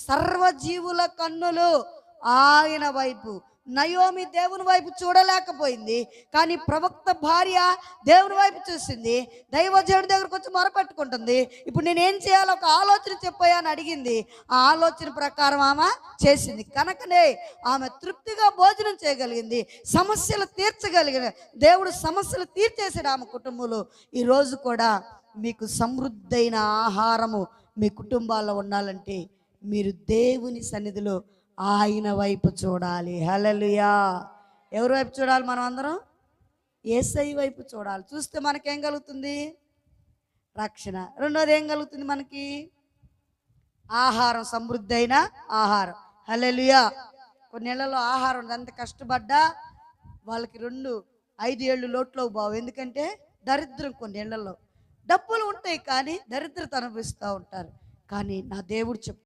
సర్వజీవుల కన్నులు ఆయన వైపు. నయోమి దేవుని వైపు చూడలేకపోయింది, కానీ ప్రవక్త భార్య దేవుని వైపు చూసింది. దైవజనుడి దగ్గరకు వచ్చి మొరపెట్టుకుంటుంది. ఇప్పుడు నేనేం చేయాలో ఒక ఆలోచన చెప్పాయా అని అడిగింది. ఆ ఆలోచన ప్రకారం ఆమె చేసింది. కనుకనే ఆమె తృప్తిగా భోజనం చేయగలిగింది, సమస్యలు తీర్చగలిగిన దేవుడు సమస్యలు తీర్చేసాడు ఆమె కుటుంబంలో. ఈరోజు కూడా మీకు సమృద్ధైన ఆహారము మీ కుటుంబాల్లో ఉండాలంటే మీరు దేవుని సన్నిధిలో ఆయన వైపు చూడాలి. హల్లెలూయా. ఎవరి వైపు చూడాలి? మనం అందరం యేసయ్య వైపు చూడాలి. చూస్తే మనకేం కలుగుతుంది? రక్షణ. రెండోది ఏం కలుగుతుంది మనకి? ఆహారం, సమృద్ధైన ఆహారం. హల్లెలూయా. కొన్ని నెలల్లో ఆహారం ఎంత కష్టపడ్డా వాళ్ళకి 5 ఏళ్ళు లోట్లో బావు. ఎందుకంటే దరిద్రం. కొన్ని నెలల్లో డబ్బులు ఉంటాయి కానీ దరిద్రత అనుభవిస్తూ ఉంటారు. కానీ నా దేవుడు